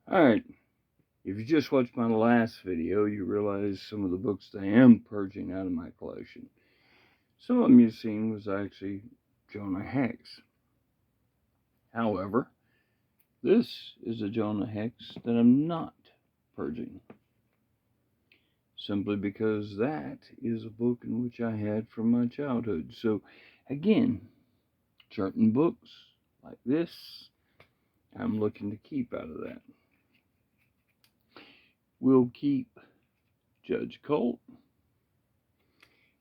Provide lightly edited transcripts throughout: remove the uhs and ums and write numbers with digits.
Alright, if you just watched my last video, you realize some of the books that I am purging out of my collection. Some of them you've seen was actually Jonah Hex. However, this is a Jonah Hex that I'm not purging. Simply because that is a book in which I had from my childhood. So, again, certain books like this, I'm looking to keep out of that. We'll keep Judge Colt,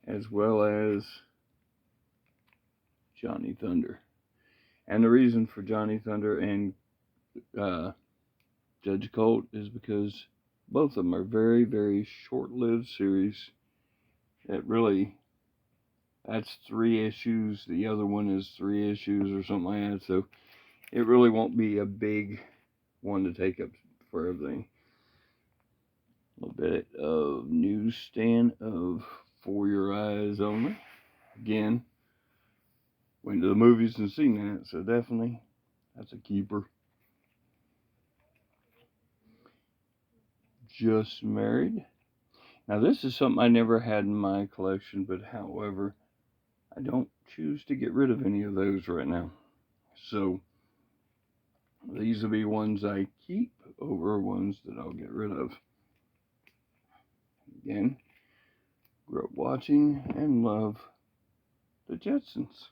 as well as Johnny Thunder. And the reason for Johnny Thunder and Judge Colt is because both of them are very, very short-lived series that really, that's 3 issues. The other one is 3 issues or something like that. So it really won't be a big one to take up for everything. A little bit of newsstand of For Your Eyes Only. Again, went to the movies and seen that, so definitely that's a keeper. Just Married. Now this is something I never had in my collection, but however, I don't choose to get rid of any of those right now. So these will be ones I keep over ones that I'll get rid of. Again, grew up watching and love the Jetsons.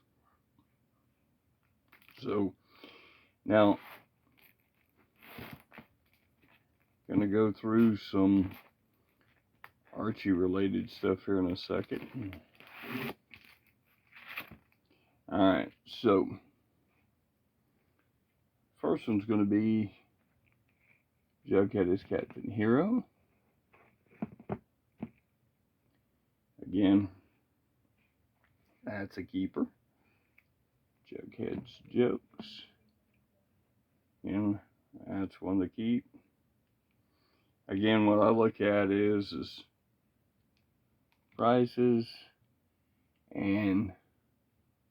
So now, gonna go through some Archie related stuff here in a second. Alright, so first one's gonna be Jughead is Captain Hero. Again, that's a keeper. Jughead's Jokes. Again, that's one to keep. Again, what I look at is prices, and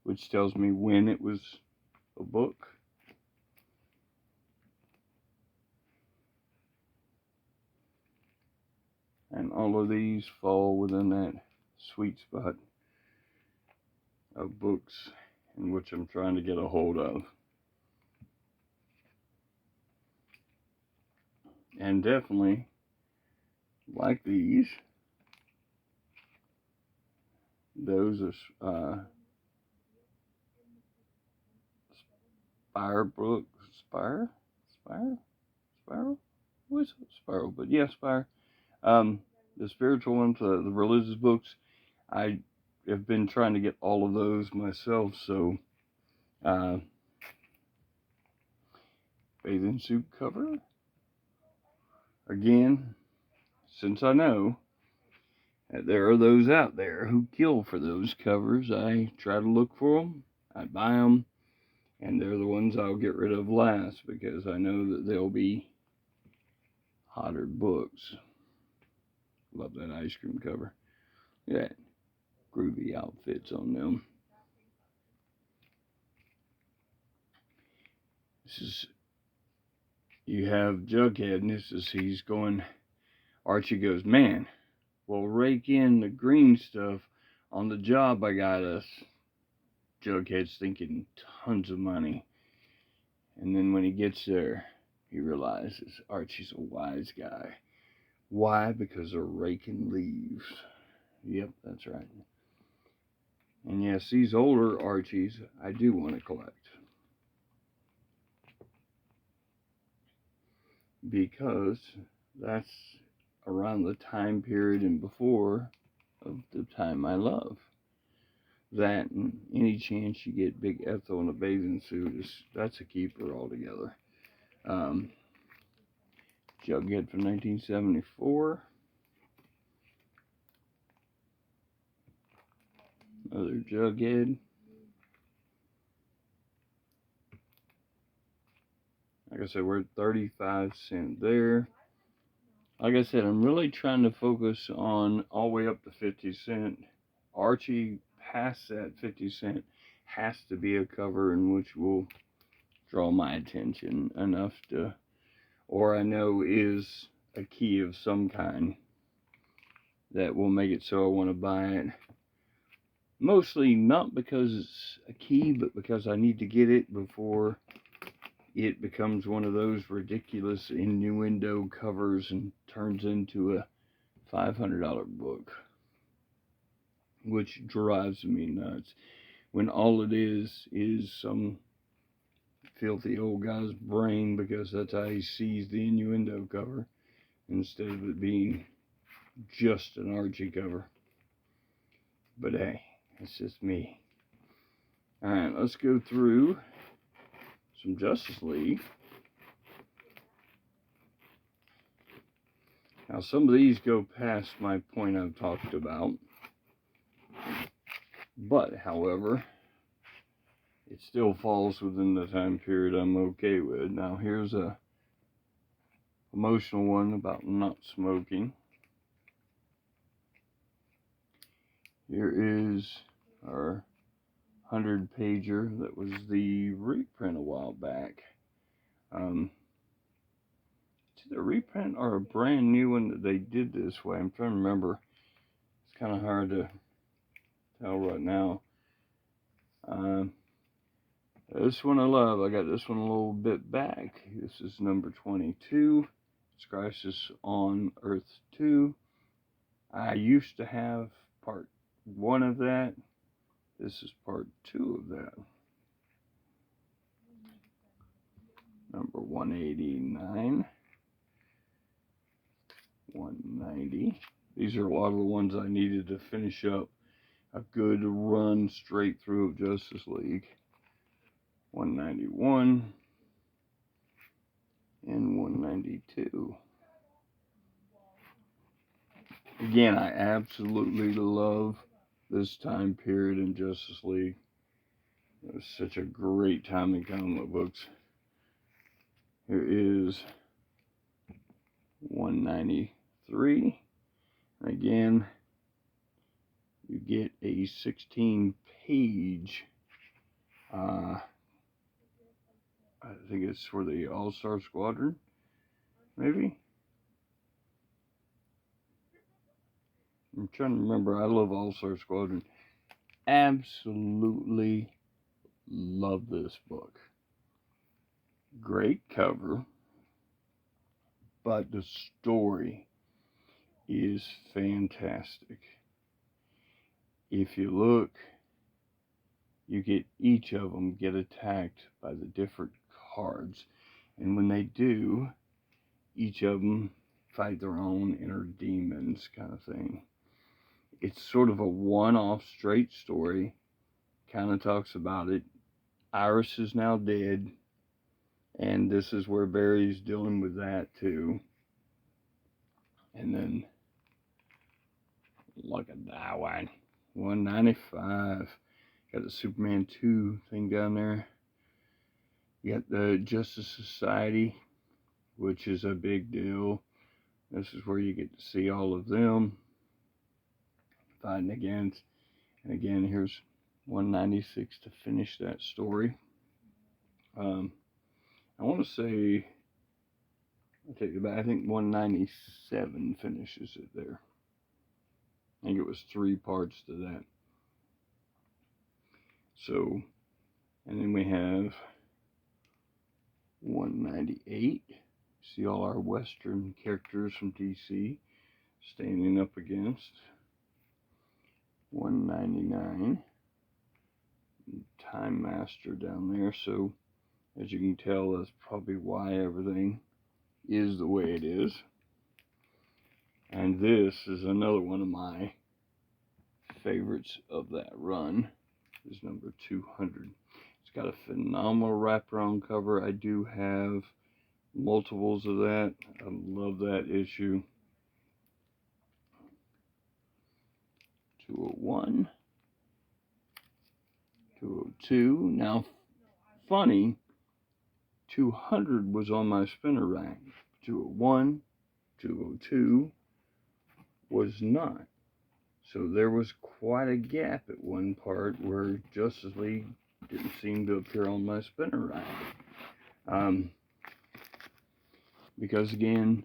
which tells me when it was a book. And all of these fall within that sweet spot of books in which I'm trying to get a hold of. And definitely, like these, those are Spire books. Spire? What's Spiral? But yeah, Spire. The spiritual ones, the religious books, I have been trying to get all of those myself. So, bathing suit cover. Again, since I know that there are those out there who kill for those covers, I try to look for them. I buy them, and they're the ones I'll get rid of last because I know that they'll be hotter books. Love that ice cream cover. Look at that groovy outfits on them. This is, you have Jughead, and this is, he's going, Archie goes, man, we'll rake in the green stuff on the job I got us. Jughead's thinking tons of money. And then when he gets there, he realizes Archie's a wise guy. Why? Because they're raking leaves. Yep, that's right. And yes, these older Archies I do want to collect. Because that's around the time period and before of the time I love. That and any chance you get Big Ethel in a bathing suit, that's a keeper altogether. Jughead from 1974. Another Jughead. Like I said, we're at 35 cents there. Like I said, I'm really trying to focus on all the way up to 50 cents. Archie past that 50 cents has to be a cover in which will draw my attention enough to or I know is a key of some kind that will make it so I want to buy it. Mostly not because it's a key, but because I need to get it before it becomes one of those ridiculous innuendo covers and turns into a $500 book, which drives me nuts. When all it is some filthy old guy's brain, because that's how he sees the innuendo cover, instead of it being just an Archie cover. But hey, it's just me. Alright, let's go through some Justice League. Now, some of these go past my point I've talked about. But, however, it still falls within the time period I'm okay with. Now, here's a emotional one about not smoking. Here is our 100-pager that was the reprint a while back. It's either a reprint or a brand new one that they did this way. I'm trying to remember. It's kind of hard to tell right now. This one I love. I got this one a little bit back. This is number 22. It's Crisis on Earth 2. I used to have part 1 of that. This is part 2 of that. Number 189. 190. These are a lot of the ones I needed to finish up a good run straight through of Justice League. 191 and 192. Again, I absolutely love this time period in Justice League. It was such a great time in comic books. Here is 193. Again, you get a 16-page, I think it's for the All-Star Squadron, maybe? I'm trying to remember. I love All-Star Squadron. Absolutely love this book. Great cover, but the story is fantastic. If you look, you get each of them get attacked by the different cards, and when they do, each of them fight their own inner demons, kind of thing. It's sort of a one-off straight story. Kind of talks about it. Iris is now dead, and this is where Barry's dealing with that too. And then, like a die wine, 195. Got the Superman 2 thing down there. You got the Justice Society, which is a big deal. This is where you get to see all of them fighting against. And again, here's 196 to finish that story. I want to say, I'll take it back. I think 197 finishes it there. I think it was 3 parts to that. So, and then we have 198. See all our Western characters from DC standing up against. 199. Time Master down there. So, as you can tell, that's probably why everything is the way it is. And this is another one of my favorites of that run. Is number 200. It's got a phenomenal wraparound cover. I do have multiples of that. I love that issue. 201. 202. Now, funny, 200 was on my spinner rack. 201, 202 was not. So there was quite a gap at one part where Justice League didn't seem to appear on my spinner rack. because again,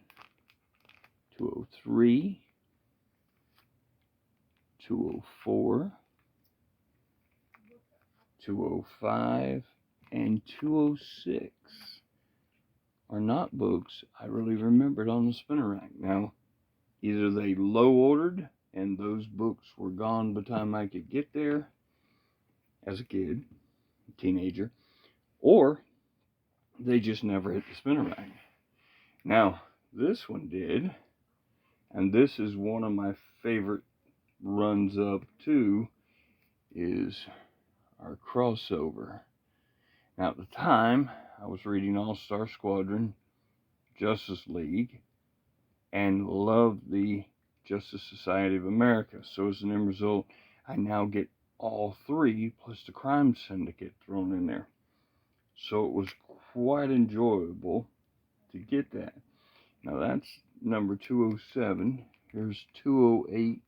203, 204, 205, and 206 are not books I really remembered on the spinner rack. Now, either they low ordered and those books were gone by the time I could get there as a kid, teenager, or they just never hit the spinner rack. Now, this one did, and this is one of my favorite runs up too, is our crossover. Now, at the time, I was reading All-Star Squadron, Justice League, and loved the Justice Society of America. So as an end result, I now get all three plus the Crime Syndicate thrown in there. So it was quite enjoyable to get that. Now that's number 207. Here's 208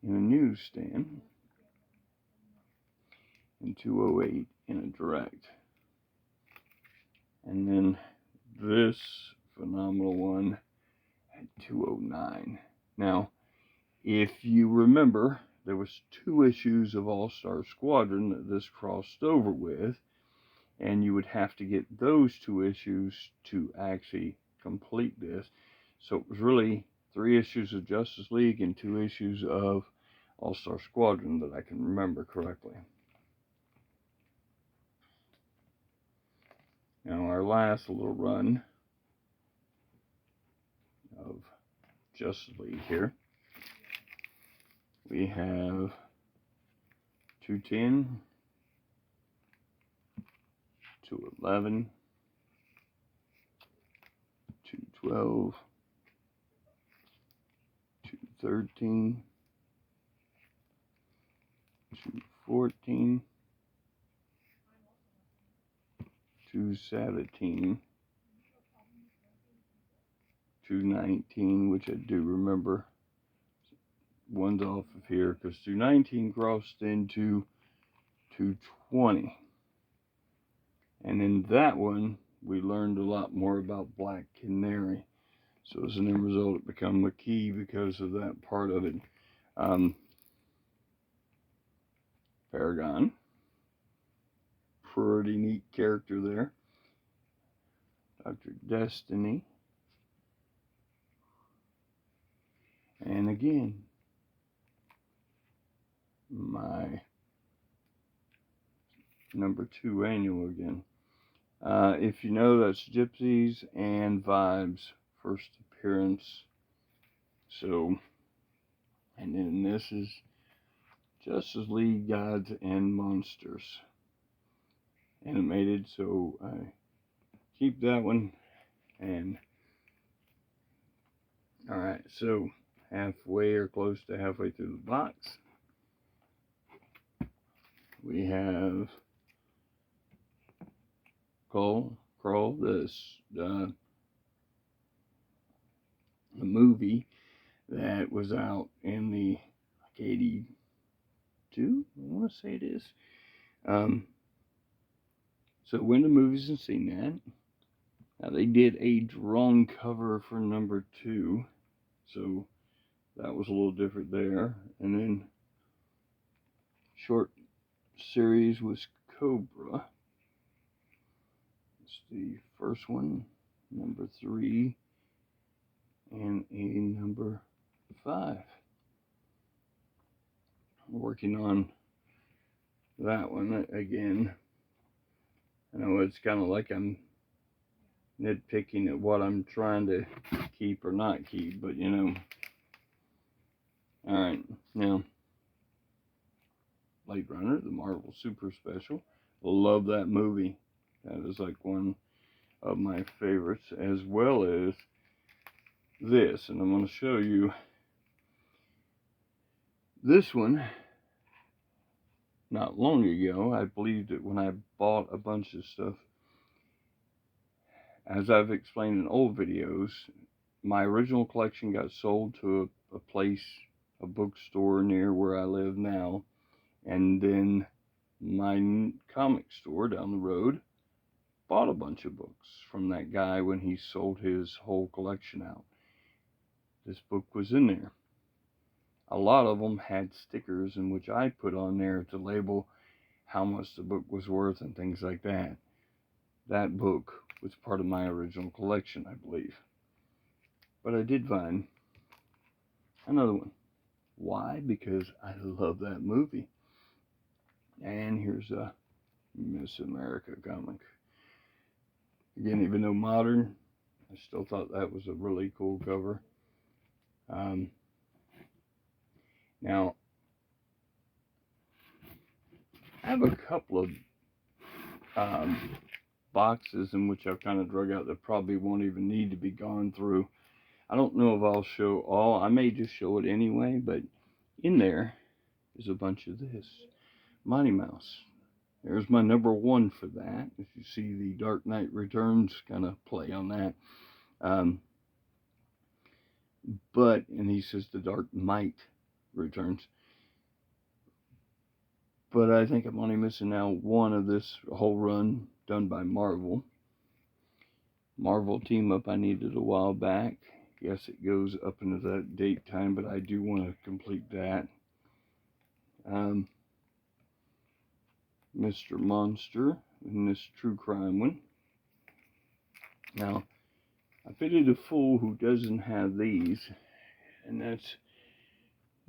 in a newsstand, and 208 in a direct. And then this phenomenal one at 209. Now, if you remember, there was 2 issues of All-Star Squadron that this crossed over with, and you would have to get those 2 issues to actually complete this. So it was really 3 issues of Justice League and 2 issues of All-Star Squadron that I can remember correctly. Now our last little run of Justice League here, we have 210, 211, 212, 213, 214, 217, 219, which I do remember. One's off of here because 219 crossed into 220. And in that one, we learned a lot more about Black Canary. So as an end result, it became a key because of that part of it. Paragon. Pretty neat character there. Dr. Destiny. And again, my number 2 annual again. If you know, that's Gypsies and Vibes first appearance. So, and then this is Justice League Gods and Monsters animated. So I keep that one. And all right, so halfway or close to halfway through the box, we have Crawl, this the movie that was out in the 82, I want to say it is. So went to movies and seen that. Now they did a drawn cover for number 2, so that was a little different there. And then short series was Cobra. It's the first one, number 3, and a number 5. Working on that one again. I know it's kind of like I'm nitpicking at what I'm trying to keep or not keep, but you know. Alright, now Blade Runner, the Marvel Super Special. Love that movie. That is like one of my favorites, as well as this. And I'm going to show you this one. Not long ago, I believed it when I bought a bunch of stuff. As I've explained in old videos, my original collection got sold to a place, a bookstore near where I live now. And then my comic store down the road bought a bunch of books from that guy when he sold his whole collection out. This book was in there. A lot of them had stickers in which I put on there to label how much the book was worth and things like that. That book was part of my original collection, I believe. But I did find another one. Why? Because I love that movie. And here's a Miss America comic. Again, even though modern, I still thought that was a really cool cover. Now, I have a couple of boxes in which I've kind of drug out that probably won't even need to be gone through. I don't know if I'll show all. I may just show it anyway, but in there is a bunch of this. Mighty Mouse. There's my number one for that. If you see the Dark Knight Returns kind of play on that. And he says the Dark Might Returns. But I think I'm only missing now one of this whole run done by Marvel. Marvel team up I needed a while back. Yes, it goes up into that date time, but I do want to complete that. Mr. Monster in this true crime one. Now, I pitied a fool who doesn't have these, and that's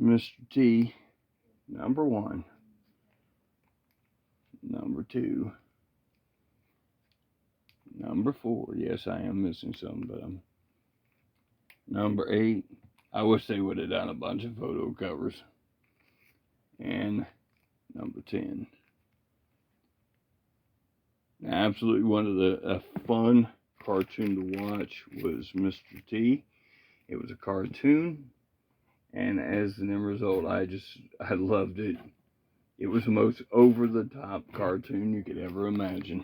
Mr. T, number 1. Number 2. Number 4. Yes, I am missing some, but number 8. I wish they would have done a bunch of photo covers. And number 10. Now, absolutely one of the fun cartoon to watch was Mr. T. It was a cartoon, and as an end result, I loved it. It was the most over-the-top cartoon you could ever imagine.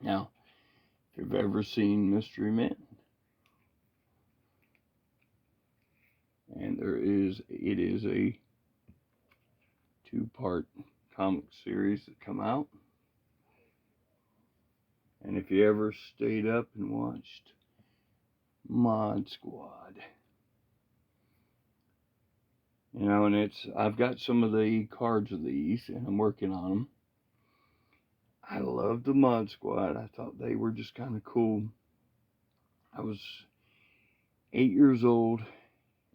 Now, if you've ever seen Mystery Men, and it is a 2-part comic series that come out. And if you ever stayed up and watched Mod Squad, and I've got some of the cards of these, and I'm working on them. I love the Mod Squad. I thought they were just kind of cool. I was 8 years old,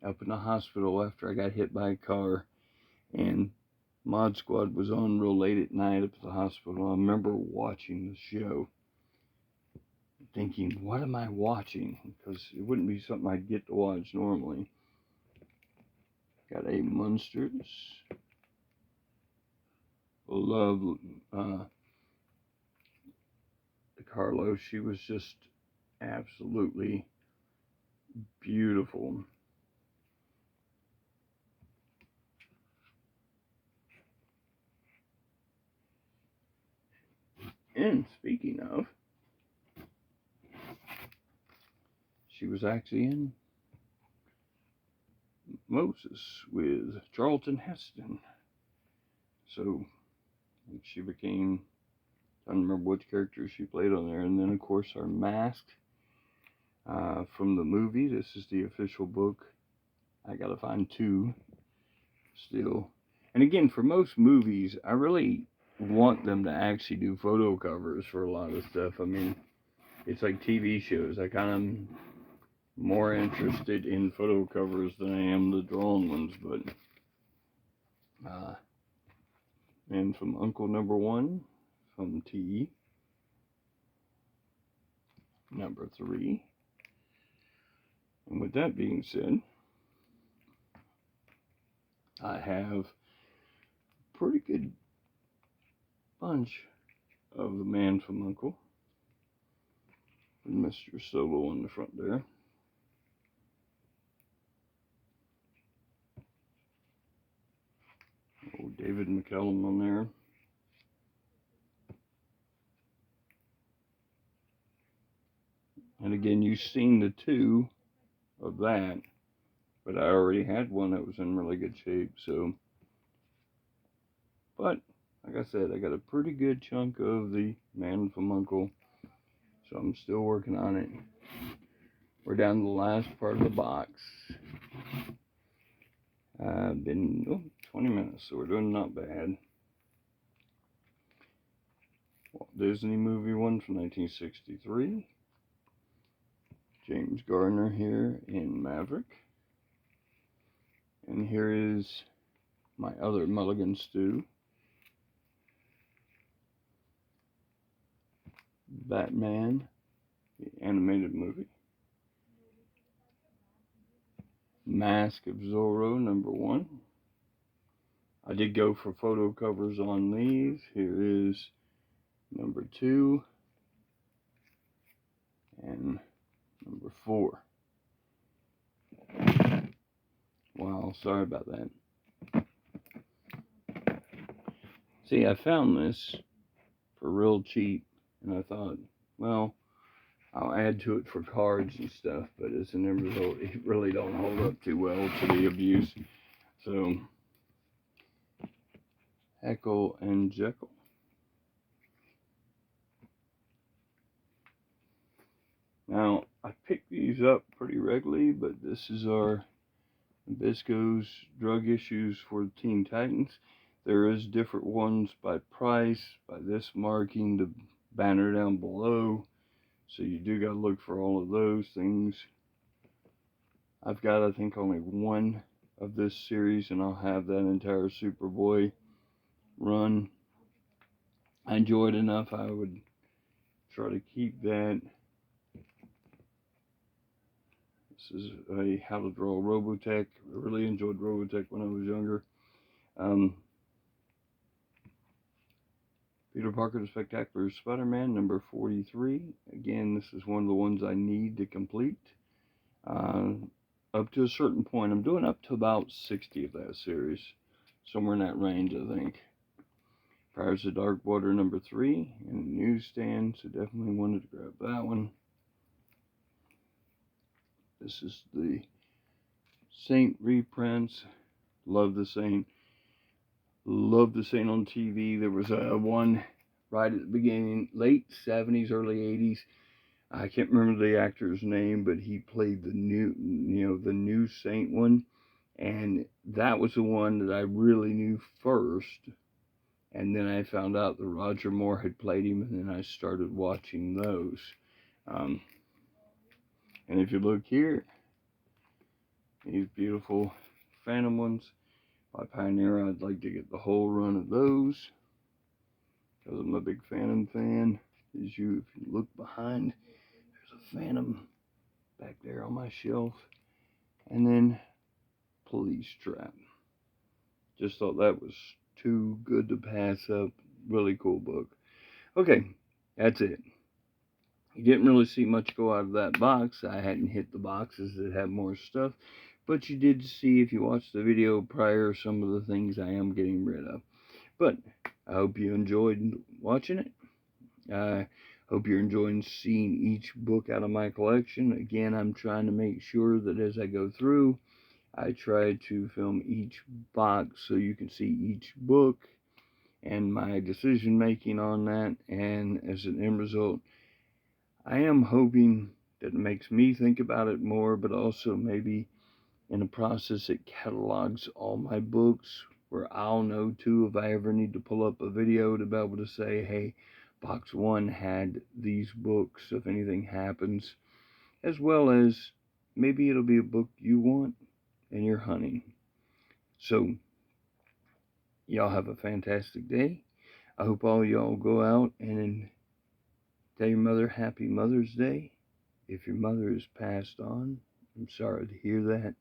up in the hospital after I got hit by a car, and Mod Squad was on real late at night up at the hospital. I remember watching the show, thinking, what am I watching? Because it wouldn't be something I'd get to watch normally. Got a Munsters. Love Carlos. She was just absolutely beautiful. And speaking of, she was actually in Moses with Charlton Heston. So she became, I don't remember which character she played on there. And then, of course, our mask from the movie. This is the official book. I got to find 2 still. And again, for most movies, I really want them to actually do photo covers for a lot of stuff. I mean, it's like TV shows. I kind of more interested in photo covers than I am the drawn ones, but and from Uncle number 1 from T, number 3. And with that being said, I have a pretty good bunch of the Man from Uncle and Mr. Solo on the front there. Oh, David McCallum on there. And again, you've seen the 2 of that, but I already had one that was in really good shape, so. But like I said, I got a pretty good chunk of the Man from U.N.C.L.E., so I'm still working on it. We're down to the last part of the box. I've been 20 minutes, so we're doing not bad. Walt Disney movie one from 1963. James Garner here in Maverick. And here is my other Mulligan stew. Batman, the animated movie. Mask of Zorro, number 1. I did go for photo covers on these. Here is number 2 and number 4. Wow, sorry about that. See, I found this for real cheap, and I thought, well, I'll add to it for cards and stuff, but as an end result, it really don't hold up too well to the abuse. So, Heckle and Jekyll. Now, I pick these up pretty regularly, but this is our Nabisco's drug issues for Teen Titans. There is different ones by price, by this marking, the banner down below. So you do got to look for all of those things. I've got, I think, only one of this series, and I'll have that entire Superboy run. I enjoy it enough, I would try to keep that. This is a How to Draw Robotech. I really enjoyed Robotech when I was younger. Peter Parker, the Spectacular Spider-Man, number 43. Again, this is one of the ones I need to complete. Up to a certain point. I'm doing up to about 60 of that series. Somewhere in that range, I think. Pirates of Dark Water, number 3. In the newsstand, so definitely wanted to grab that one. This is the Saint reprints. Love the Saint. Love the Saint on TV. There was one right at the beginning, late 70s, early 80s. I can't remember the actor's name, but he played the new Saint one. And that was the one that I really knew first. And then I found out that Roger Moore had played him, and then I started watching those. And if you look here, these beautiful Phantom ones by Pioneer, I'd like to get the whole run of those because I'm a big Phantom fan. If you look behind, there's a Phantom back there on my shelf. And then Police Trap. Just thought that was too good to pass up. Really cool book. Okay, that's it. You didn't really see much go out of that box. I hadn't hit the boxes that had more stuff. But you did see, if you watched the video prior, some of the things I am getting rid of. But I hope you enjoyed watching it. I hope you're enjoying seeing each book out of my collection. Again, I'm trying to make sure that as I go through, I try to film each box so you can see each book and my decision making on that. And as an end result, I am hoping that it makes me think about it more, but also maybe in the process it catalogs all my books where I'll know too if I ever need to pull up a video to be able to say, hey, box 1 had these books if anything happens, as well as maybe it'll be a book you want and you're hunting. So y'all have a fantastic day. I hope all y'all go out and tell your mother Happy Mother's Day. If your mother is passed on, I'm sorry to hear that.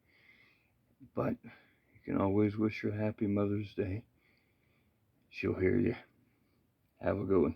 But you can always wish her Happy Mother's Day. She'll hear you. Have a good one.